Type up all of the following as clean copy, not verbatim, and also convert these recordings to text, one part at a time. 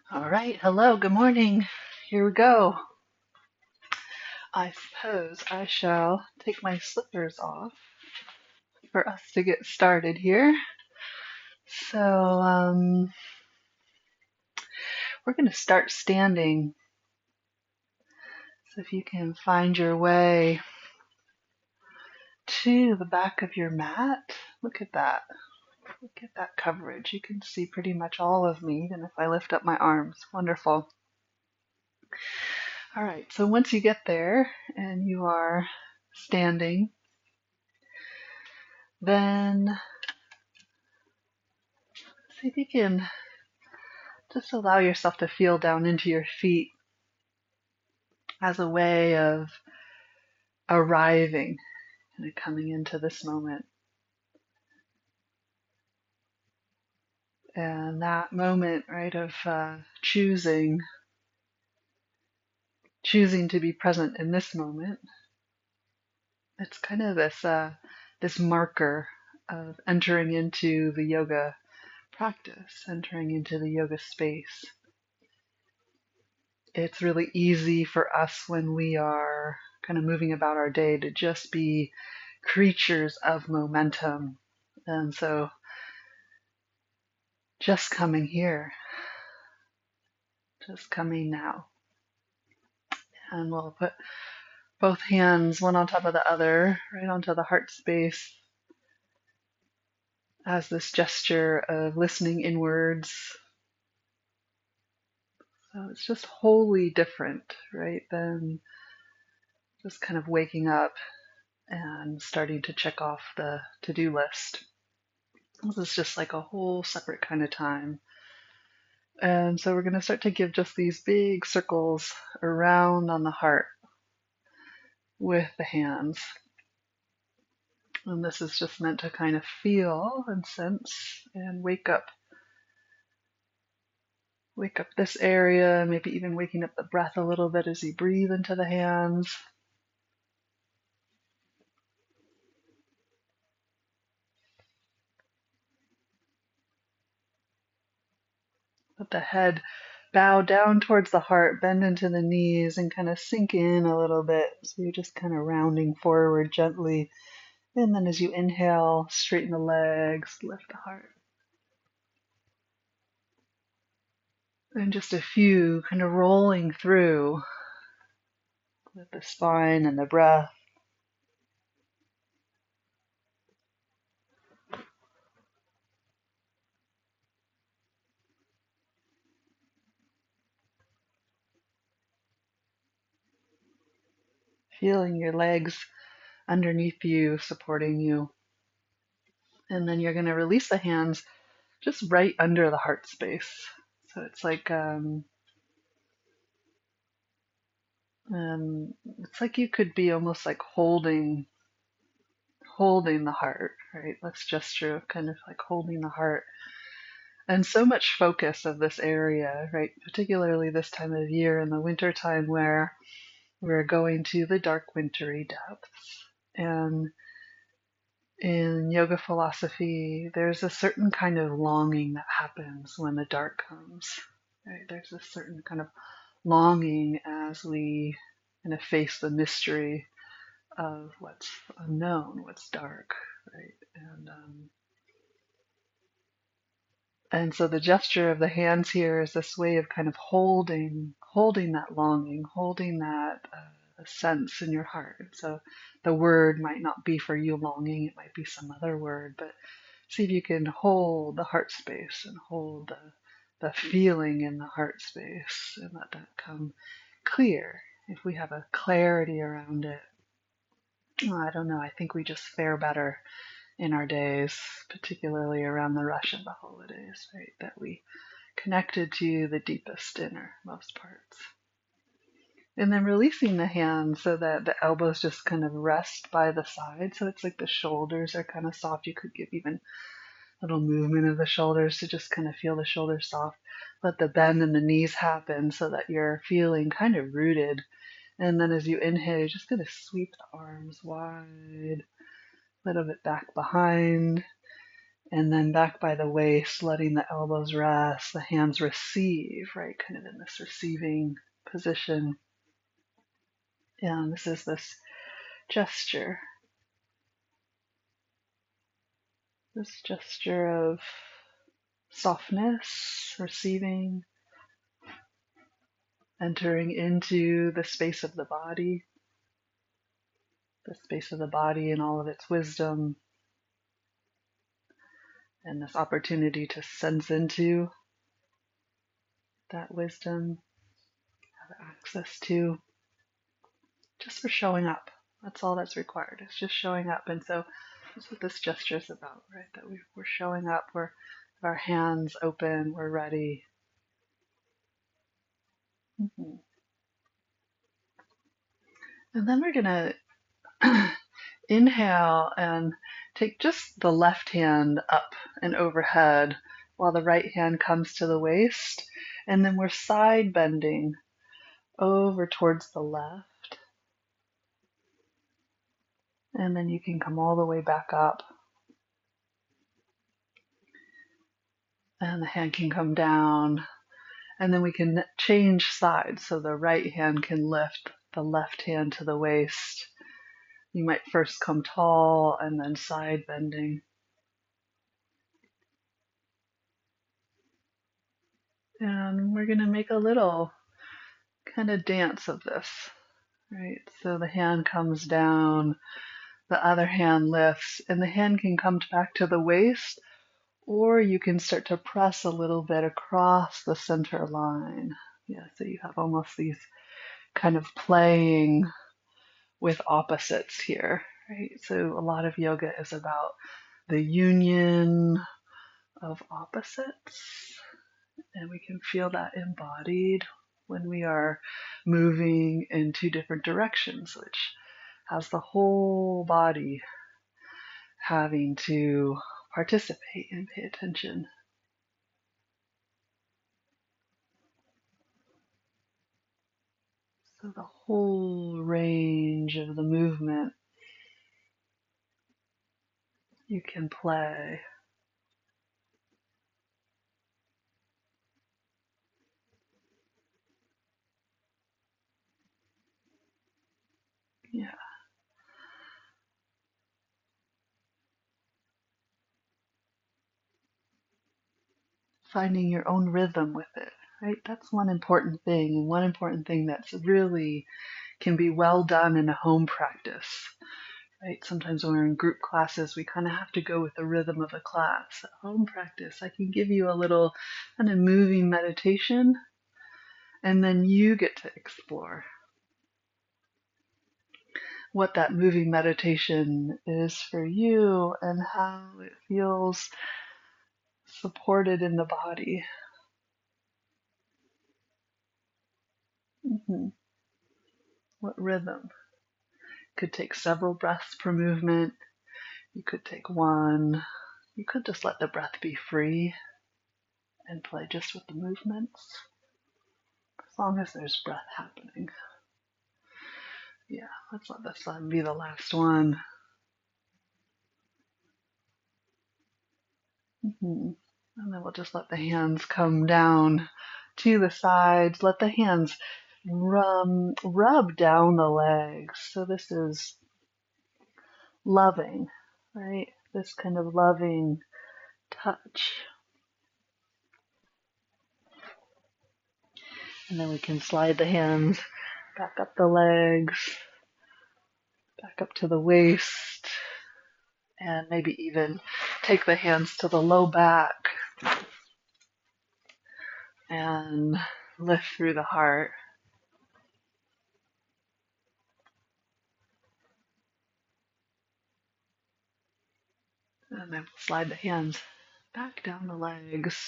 All right, hello, good morning. Here we go. I suppose I shall take my slippers off for us to get started here. So, we're going to start standing. So, if you can find your way to the back of your mat, look at that. Look at that coverage. You can see pretty much all of me, even if I lift up my arms. Wonderful. All right, so once you get there and you are standing, then see if you can just allow yourself to feel down into your feet as a way of arriving and coming into this moment. And that moment, right, of choosing to be present in this moment. It's kind of this marker of entering into the yoga practice, entering into the yoga space. It's really easy for us when we are kind of moving about our day to just be creatures of momentum. And so just coming here, just coming now. And we'll put both hands one on top of the other, right onto the heart space as this gesture of listening inwards. So it's just wholly different, right, than just kind of waking up and starting to check off the to-do list. This is just like a whole separate kind of time. And so we're going to start to give just these big circles around on the heart with the hands. And this is just meant to kind of feel and sense and wake up this area, maybe even waking up the breath a little bit as you breathe into the hands. Let the head bow down towards the heart, bend into the knees, and kind of sink in a little bit. So you're just kind of rounding forward gently. And then as you inhale, straighten the legs, lift the heart. And just a few kind of rolling through with the spine and the breath. Feeling your legs underneath you, supporting you. And then you're going to release the hands just right under the heart space. So it's like it's like you could be almost like holding the heart, right? This gesture of kind of like holding the heart. And so much focus of this area, right? Particularly this time of year in the winter time where we're going to the dark wintry depths. And in yoga philosophy, there's a certain kind of longing that happens when the dark comes. Right? There's a certain kind of longing as we kind of face the mystery of what's unknown, what's dark, right? And so the gesture of the hands here is this way of kind of holding that longing, holding that sense in your heart. So the word might not be for you longing, it might be some other word, but see if you can hold the heart space and hold the feeling in the heart space and let that come clear. If we have a clarity around it, I don't know, I think we just fare better in our days, particularly around the rush of the holidays, right? That we connected to the deepest innermost parts. And then releasing the hands so that the elbows just kind of rest by the side. So it's like the shoulders are kind of soft. You could give even a little movement of the shoulders to just kind of feel the shoulders soft. Let the bend in the knees happen so that you're feeling kind of rooted. And then as you inhale, you're just going to sweep the arms wide, a little bit back behind. And then back by the waist, letting the elbows rest, the hands receive, right? Kind of in this receiving position. And this is this gesture, of softness, receiving, entering into the space of the body in all of its wisdom, and this opportunity to sense into that wisdom, have access to, just for showing up. That's all that's required. It's just showing up. And so that's what this gesture is about, right? That we're showing up, we're our hands open, we're ready. Mm-hmm. And then we're going to inhale and take just the left hand up and overhead while the right hand comes to the waist. And then we're side bending over towards the left. And then you can come all the way back up. And the hand can come down. And then we can change sides. So the right hand can lift the left hand to the waist. You might first come tall and then side bending. And we're going to make a little kind of dance of this, right? So the hand comes down, the other hand lifts, and the hand can come back to the waist, or you can start to press a little bit across the center line. Yeah, so you have almost these kind of playing with opposites here, right? So a lot of yoga is about the union of opposites, and we can feel that embodied when we are moving in two different directions, which has the whole body having to participate and pay attention. So the whole range of the movement you can play. Yeah. Finding your own rhythm with it, right? That's one important thing, and one important thing that's really can be well done in a home practice, right? Sometimes when we're in group classes, we kind of have to go with the rhythm of a class. At home practice, I can give you a little kind of moving meditation, and then you get to explore what that moving meditation is for you and how it feels supported in the body. Mm-hmm. What rhythm? Could take several breaths per movement. You could take one. You could just let the breath be free and play just with the movements, as long as there's breath happening. Yeah, let's let this one be the last one. Mm-hmm. And then we'll just let the hands come down to the sides. Let the hands rub down the legs. So this is loving, right? This kind of loving touch. And then we can slide the hands back up the legs, back up to the waist, and maybe even take the hands to the low back and lift through the heart. And then we'll slide the hands back down the legs.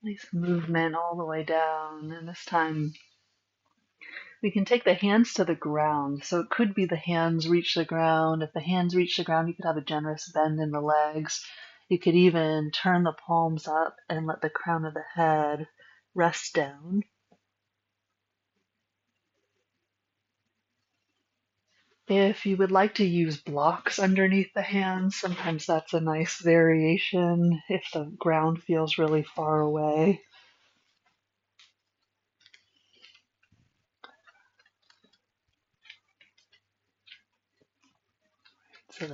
Nice movement all the way down. And this time we can take the hands to the ground. So it could be the hands reach the ground. If the hands reach the ground, you could have a generous bend in the legs. You could even turn the palms up and let the crown of the head rest down. If you would like to use blocks underneath the hands, sometimes that's a nice variation if the ground feels really far away. So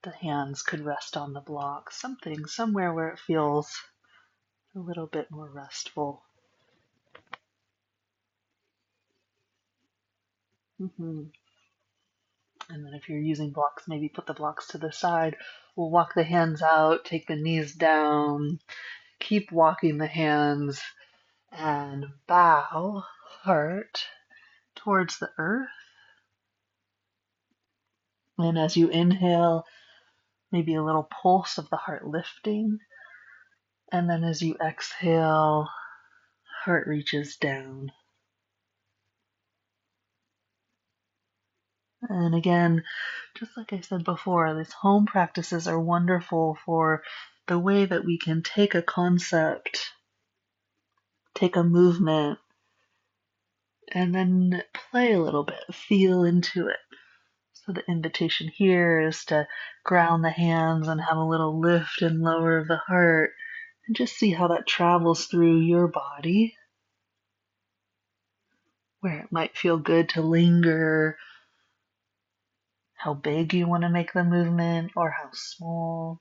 the hands could rest on the block, somewhere where it feels a little bit more restful. hmm And then if you're using blocks, maybe put the blocks to the side. We'll walk the hands out, take the knees down, keep walking the hands, and bow heart towards the earth. And as you inhale, maybe a little pulse of the heart lifting. And then as you exhale, heart reaches down. And again, just like I said before, these home practices are wonderful for the way that we can take a concept, take a movement, and then play a little bit, feel into it. So the invitation here is to ground the hands and have a little lift and lower of the heart, and just see how that travels through your body, where it might feel good to linger, how big you want to make the movement or how small.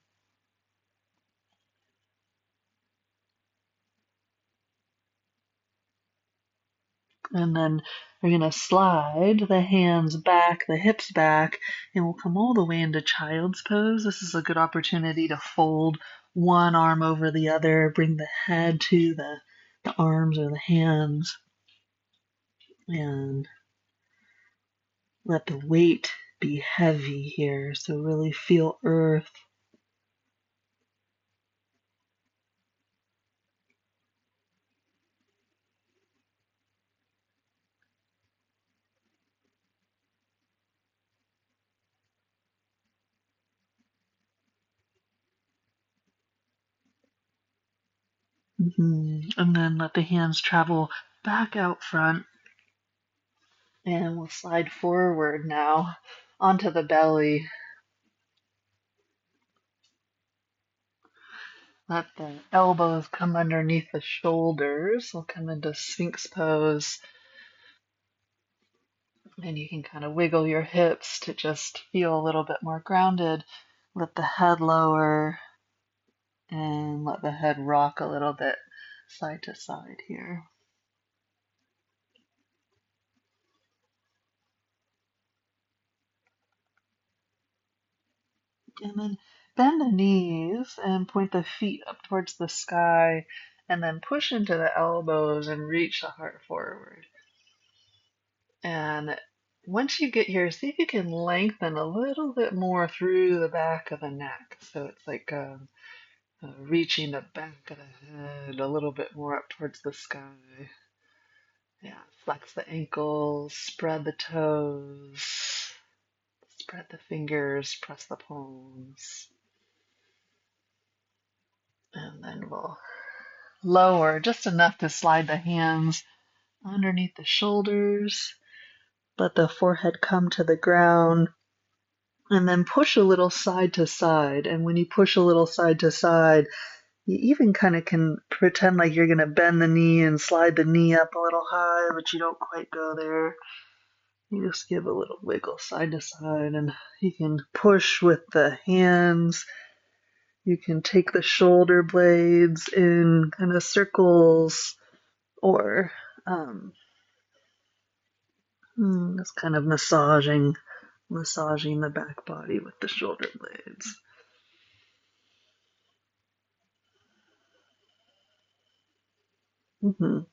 And then we're going to slide the hands back, the hips back, and we'll come all the way into child's pose. This is a good opportunity to fold one arm over the other, bring the head to the arms or the hands, and let the weight be heavy here. So really feel earth. And then let the hands travel back out front. And we'll slide forward now onto the belly. Let the elbows come underneath the shoulders. We'll come into Sphinx pose. And you can kind of wiggle your hips to just feel a little bit more grounded. Let the head lower and let the head rock a little bit side to side here. And then bend the knees and point the feet up towards the sky, and then push into the elbows and reach the heart forward. And once you get here, see if you can lengthen a little bit more through the back of the neck. So it's like reaching the back of the head a little bit more up towards the sky. Yeah, flex the ankles, spread the toes, spread the fingers, press the palms. And then we'll lower just enough to slide the hands underneath the shoulders. Let the forehead come to the ground. And then push a little side to side. And when you push a little side to side, you even kind of can pretend like you're going to bend the knee and slide the knee up a little high, but you don't quite go there. You just give a little wiggle side to side, and you can push with the hands. You can take the shoulder blades in kind of circles, or just kind of massaging the back body with the shoulder blades. And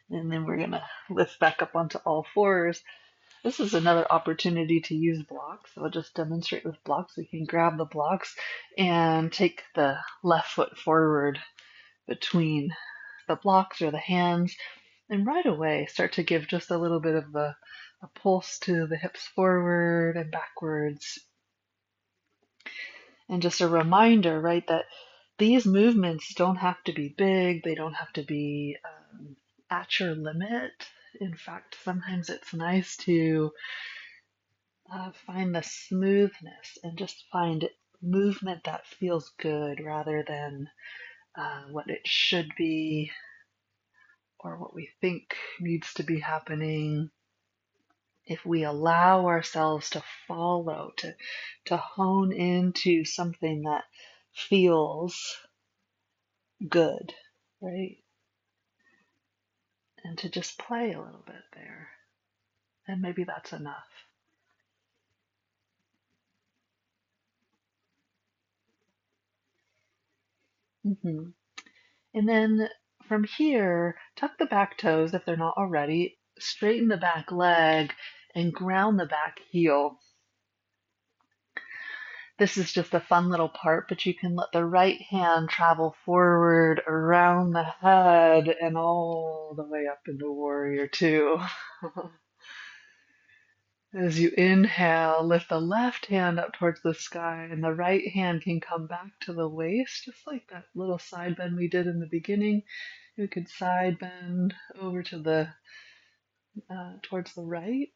then we're gonna lift back up onto all fours. This is another opportunity to use blocks. So I'll just demonstrate with blocks. We can grab the blocks and take the left foot forward between the blocks or the hands, and right away start to give just a little bit of a pulse to the hips forward and backwards. And just a reminder, right, that these movements don't have to be big, they don't have to be at your limit. In fact, sometimes it's nice to find the smoothness and just find movement that feels good rather than what it should be or what we think needs to be happening. If we allow ourselves to follow, to hone into something that feels good, right? And to just play a little bit there. And maybe that's enough. Mm-hmm. And then from here, tuck the back toes if they're not already, straighten the back leg, and ground the back heel. This is just a fun little part, but you can let the right hand travel forward around the head and all the way up into Warrior Two. As you inhale, lift the left hand up towards the sky, and the right hand can come back to the waist, just like that little side bend we did in the beginning. You could side bend over to the towards the right,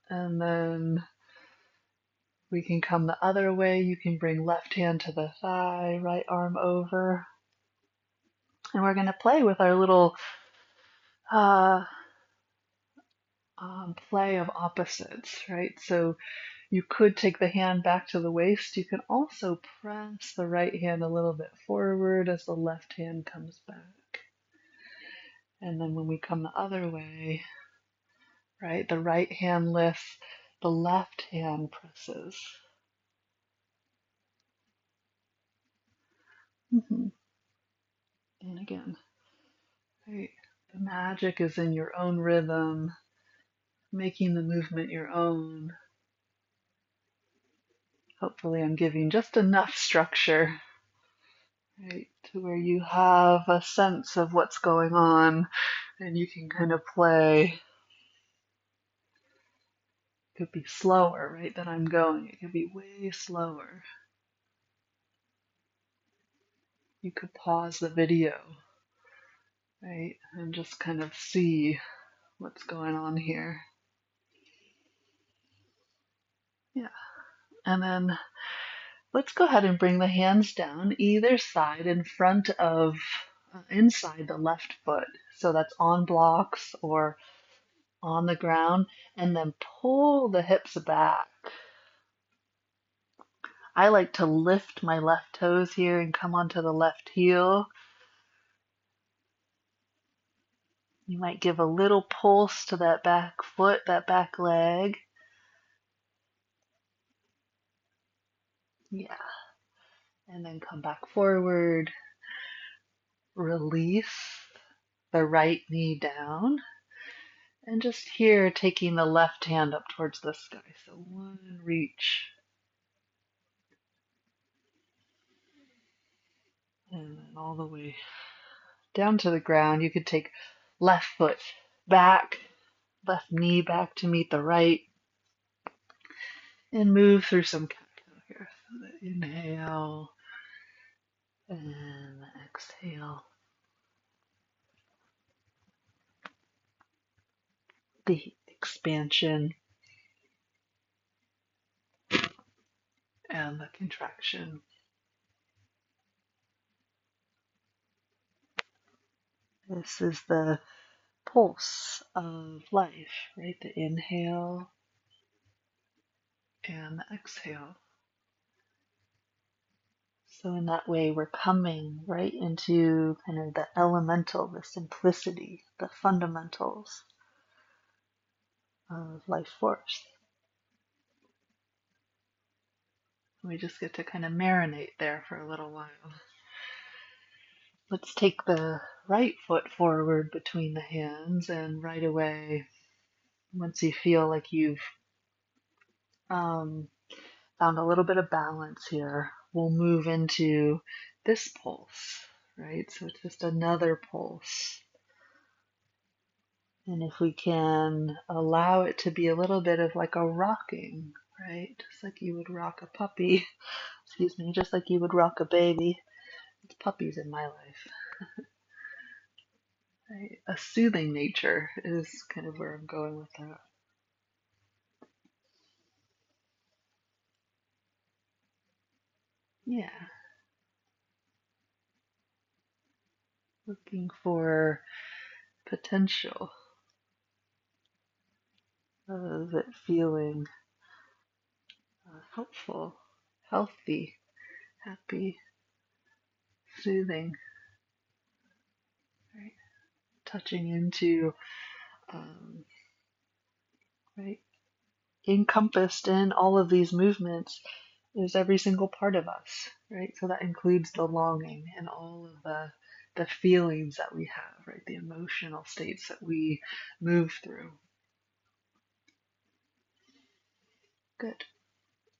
and then we can come the other way. You can bring left hand to the thigh, right arm over, and we're going to play with our little uh, play of opposites, right? So you could take the hand back to the waist. You can also press the right hand a little bit forward as the left hand comes back. And then when we come the other way, right, the right hand lifts, the left hand presses. Mm-hmm. And again, right, the magic is in your own rhythm, making the movement your own. Hopefully, I'm giving just enough structure, right, to where you have a sense of what's going on and you can kind of play. It could be slower, right, than I'm going. It could be way slower. You could pause the video, right, and just kind of see what's going on here. Yeah. And then let's go ahead and bring the hands down either side in front of, inside the left foot. So that's on blocks or on the ground, and then pull the hips back. I like to lift my left toes here and come onto the left heel. You might give a little pulse to that back foot, that back leg. Yeah. And then come back forward. Release the right knee down. And just here, taking the left hand up towards the sky. So one reach. And then all the way down to the ground. You could take left foot back, left knee back to meet the right. And move through some cat-cow here. So the inhale and the exhale. The expansion and the contraction. This is the pulse of life, right? The inhale and the exhale. So in that way, we're coming right into kind of the elemental, the simplicity, the fundamentals of life force. We just get to kind of marinate there for a little while. Let's take the right foot forward between the hands, and right away, once you feel like you've found a little bit of balance here, we'll move into this pulse, right? So it's just another pulse. And if we can allow it to be a little bit of like a rocking, right? Just like you would rock a puppy, excuse me, just like you would rock a baby. It's puppies in my life. Right? A soothing nature is kind of where I'm going with that. Yeah. Looking for potential of it feeling helpful, healthy, happy, soothing, right? Touching into, um, right? Encompassed in all of these movements is every single part of us, right? So that includes the longing and all of the feelings that we have, right? The emotional states that we move through. Good.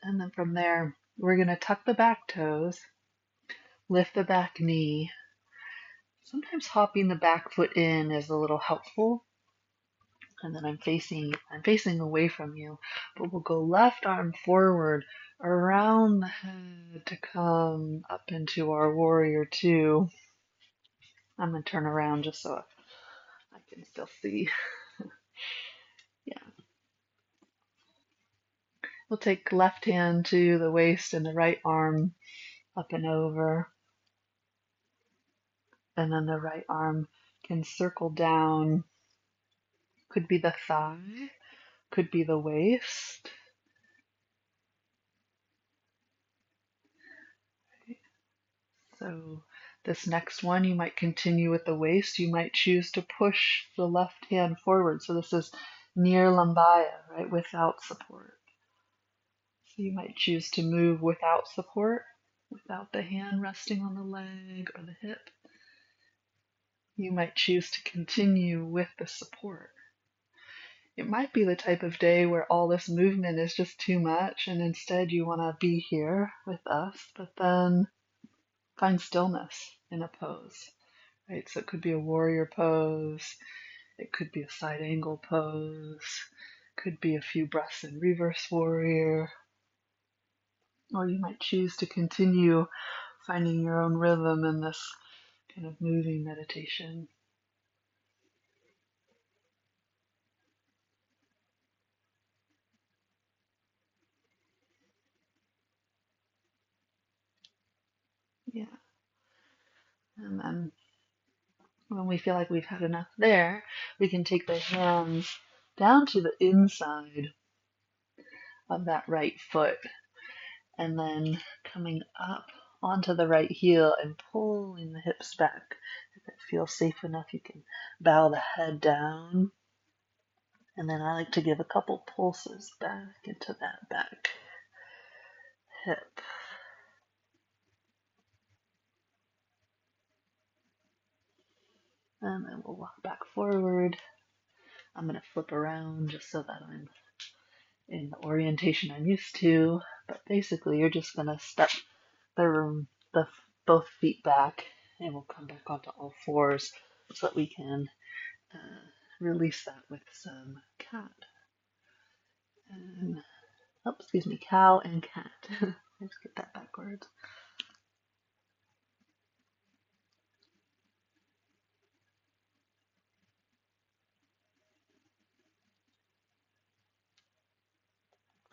And then from there, we're going to tuck the back toes, lift the back knee. Sometimes hopping the back foot in is a little helpful. And then I'm facing away from you, but we'll go left arm forward around the head to come up into our warrior two. I'm going to turn around just so I can still see. Yeah. We'll take left hand to the waist and the right arm up and over. And then the right arm can circle down. Could be the thigh, could be the waist. So this next one, you might continue with the waist. You might choose to push the left hand forward. So this is near lambaya, right, without support. So you might choose to move without support, without the hand resting on the leg or the hip. You might choose to continue with the support. It might be the type of day where all this movement is just too much and instead you want to be here with us, but then find stillness in a pose, right? So it could be a warrior pose, it could be a side angle pose, could be a few breaths in reverse warrior, or you might choose to continue finding your own rhythm in this kind of moving meditation. Yeah. And then when we feel like we've had enough there, we can take the hands down to the inside of that right foot and then coming up onto the right heel and pulling the hips back. If it feels safe enough, you can bow the head down. And then I like to give a couple pulses back into that back hip. And then we'll walk back forward. I'm going to flip around just so that I'm in the orientation I'm used to. But basically, you're just going to step the both feet back, and we'll come back onto all fours so that we can release that with some cat. And, oh, excuse me, cow and cat. Let's get that backwards.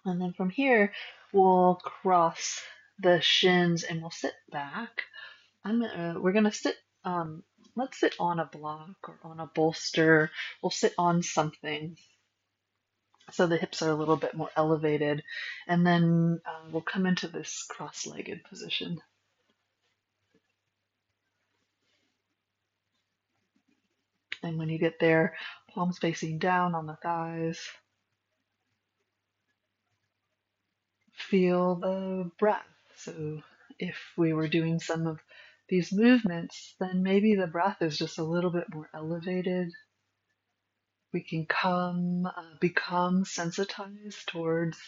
And then from here, we'll cross the shins and we'll sit back. We're gonna sit. Let's sit on a block or on a bolster. We'll sit on something so the hips are a little bit more elevated, and then we'll come into this cross-legged position. And when you get there, palms facing down on the thighs. Feel the breath. So if we were doing some of these movements, then maybe the breath is just a little bit more elevated. We can become sensitized towards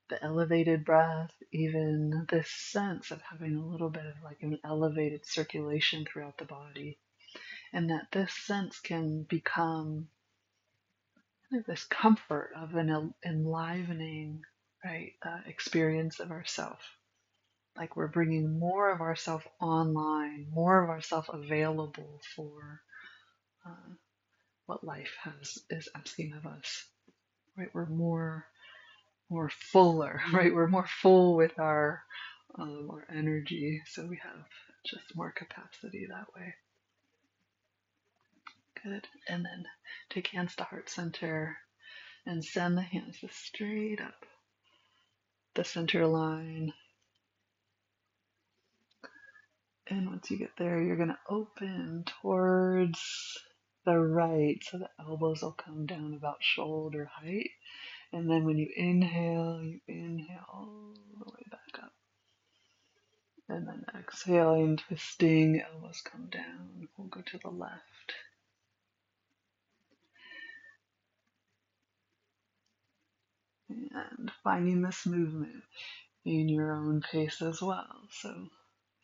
the elevated breath, even this sense of having a little bit of like an elevated circulation throughout the body. And that this sense can become this comfort of an enlivening, right, experience of ourself. Like we're bringing more of ourself online, more of ourself available for what life is asking of us. Right, we're more fuller. Right, we're more full with our more energy, so we have just more capacity that way. Good. And then take hands to heart center and send the hands straight up the center line. And once you get there, you're going to open towards the right, so the elbows will come down about shoulder height. And then when you inhale all the way back up. And then exhaling, twisting, elbows come down. We'll go to the left. And finding this movement in your own pace as well. So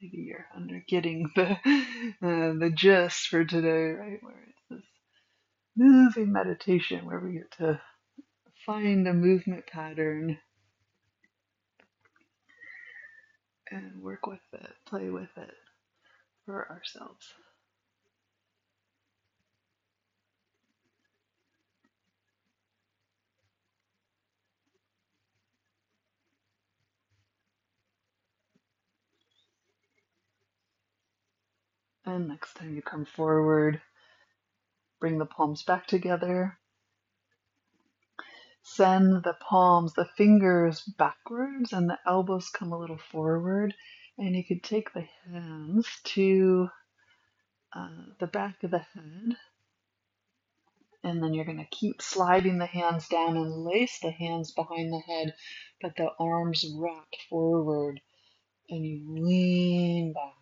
maybe you're getting the gist for today, right? Where it's this moving meditation where we get to find a movement pattern and work with it, play with it for ourselves. And next time you come forward, bring the palms back together. Send the palms, the fingers backwards, and the elbows come a little forward. And you could take the hands to the back of the head. And then you're going to keep sliding the hands down and lace the hands behind the head, but the arms wrap forward and you lean back.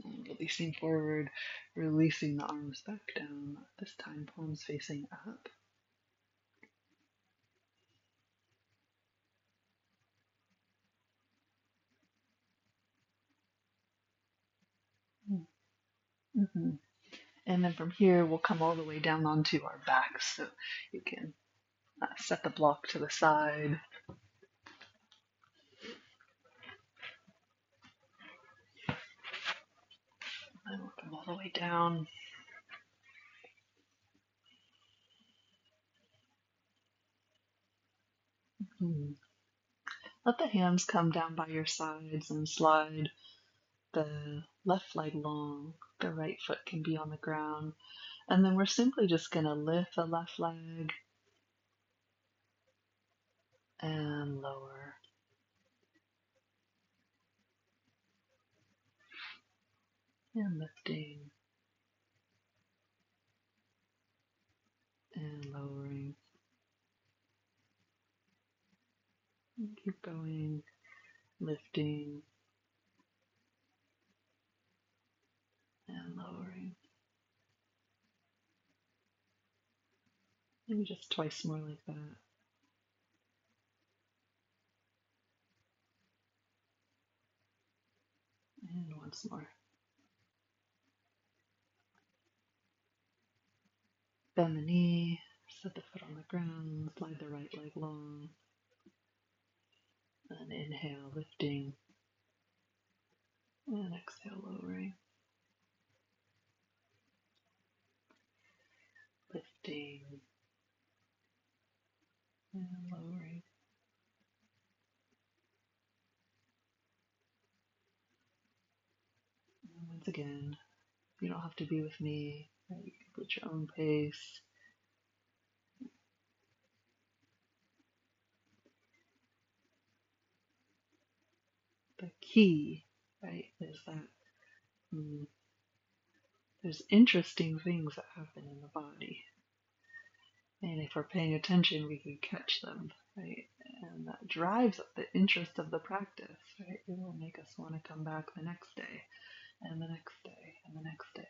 And releasing forward, releasing the arms back down, this time palms facing up. Mm-hmm. And then from here, we'll come all the way down onto our backs. So you can set the block to the side. And we'll come all the way down. Mm-hmm. Let the hands come down by your sides and slide the left leg long. The right foot can be on the ground. And then we're simply just going to lift the left leg and lower. And lifting and lowering. And keep going, lifting and lowering. Maybe just twice more like that. And once more. Bend the knee, set the foot on the ground, slide the right leg long. And inhale, lifting. And exhale, lowering. Lifting and lowering. And once again, you don't have to be with me. Right? You can put your own pace. The key, right, is that there's interesting things that happen in the body. And if we're paying attention, we can catch them, right? And that drives up the interest of the practice, right? It will make us want to come back the next day, and the next day, and the next day.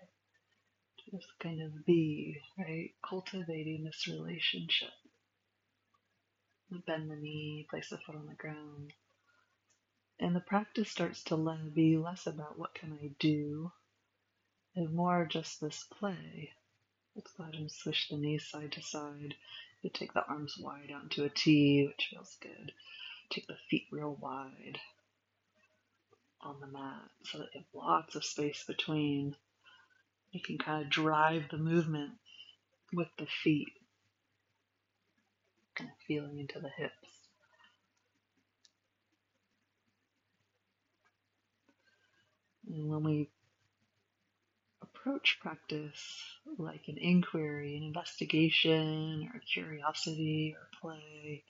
To just kind of be, right? Cultivating this relationship. Bend the knee, place the foot on the ground. And the practice starts to be less about what can I do, and more just this play. Let's go ahead and swish the knees side to side. You take the arms wide out into a T, which feels good. Take the feet real wide. on the mat so that you have lots of space between. You can kind of drive the movement with the feet, kind of feeling into the hips. And when we approach practice like an inquiry, an investigation, or curiosity or play,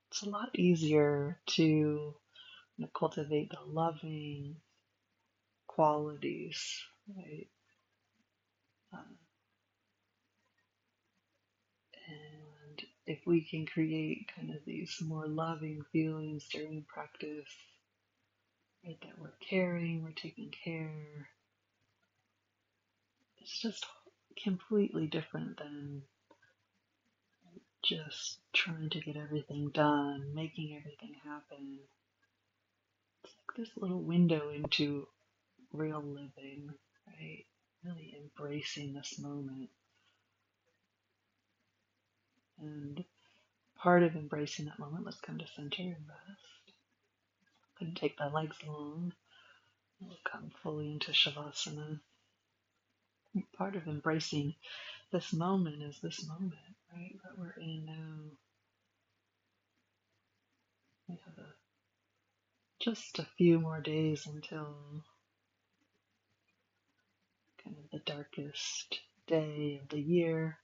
it's a lot easier to cultivate the loving qualities, right? And if we can create kind of these more loving feelings during practice, right, that we're caring, we're taking care, it's just completely different than just trying to get everything done, making everything happen. It's like this little window into real living, right? Really embracing this moment. And part of embracing that moment, let's come to center and rest. Couldn't take my legs long. We'll come fully into Shavasana. Part of embracing this moment is this moment, right, that we're in now. We have just a few more days until kind of the darkest day of the year.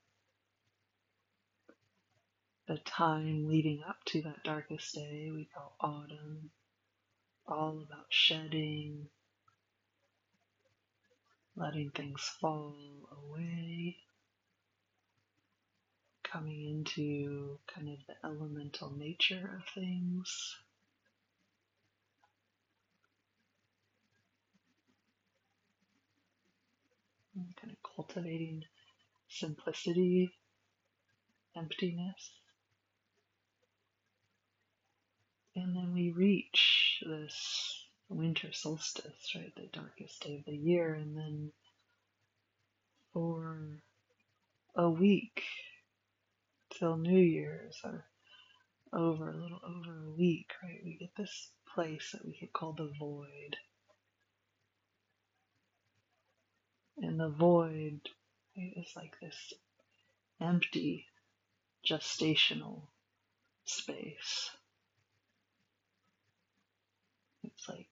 The time leading up to that darkest day we call autumn, all about shedding, letting things fall away, coming into kind of the elemental nature of things. And kind of cultivating simplicity, emptiness. And then we reach this winter solstice, right, the darkest day of the year, and then for a week till New Year's, or a little over a week, right, we get this place that we could call the void. And the void, right, is like this empty gestational space. It's like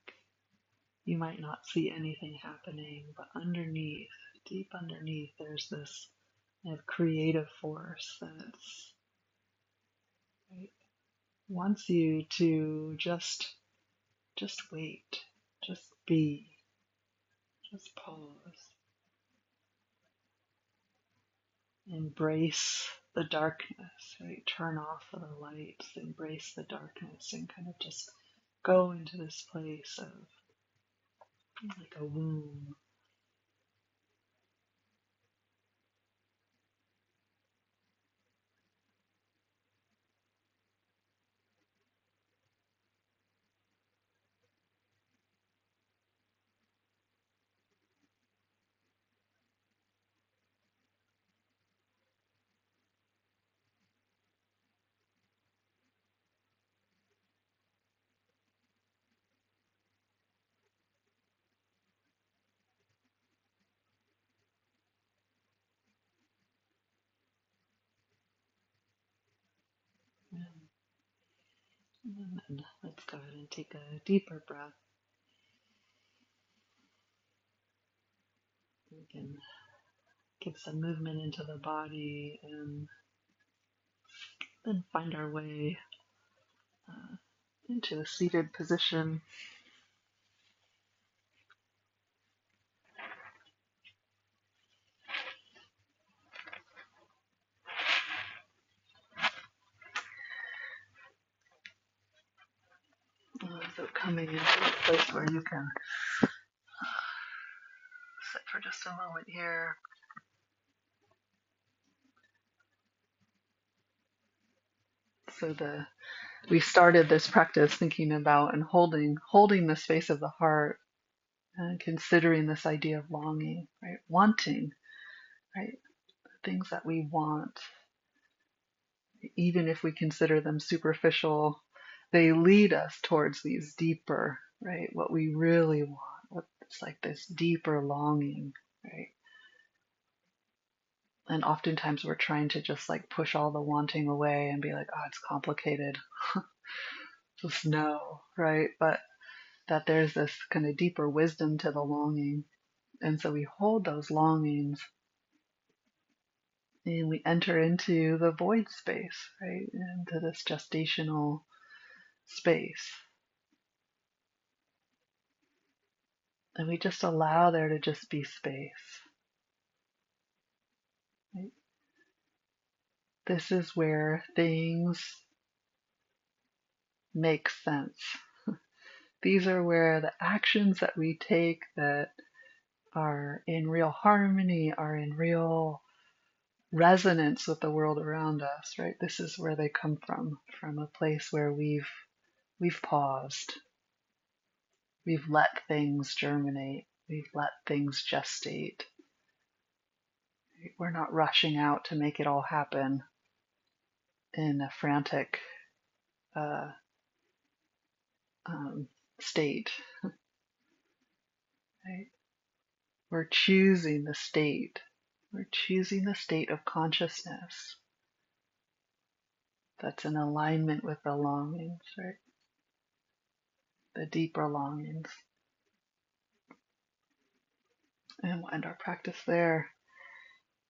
you might not see anything happening, but underneath, deep underneath, there's this kind of creative force that's, right, wants you to just wait, just be, just pause, embrace the darkness, right? Turn off the lights, embrace the darkness, and kind of just go into this place of like a womb. And then let's go ahead and take a deeper breath. We can give some movement into the body and then find our way into a seated position. So coming into a place where you can sit for just a moment here. So we started this practice thinking about and holding the space of the heart and considering this idea of longing, right? Wanting, right? Things that we want, even if we consider them superficial, they lead us towards these deeper right? What we really want, what's like this deeper longing, right? And oftentimes we're trying to just like push all the wanting away and be like, oh, it's complicated. Just know, right? But that there's this kind of deeper wisdom to the longing. And so we hold those longings and we enter into the void space, right? Into this gestational space. And we just allow there to just be space. Right? This is where things make sense. These are where the actions that we take that are in real harmony, are in real resonance with the world around us, right? This is where they come from a place where we've paused, we've let things germinate, we've let things gestate. We're not rushing out to make it all happen in a frantic uh, state, right? We're choosing the state. We're choosing the state of consciousness that's in alignment with the longings, right? The deeper longings. And we'll end our practice there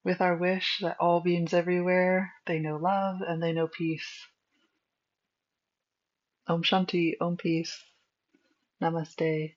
with our wish that all beings everywhere, they know love and they know peace. Om Shanti, Om Peace. Namaste.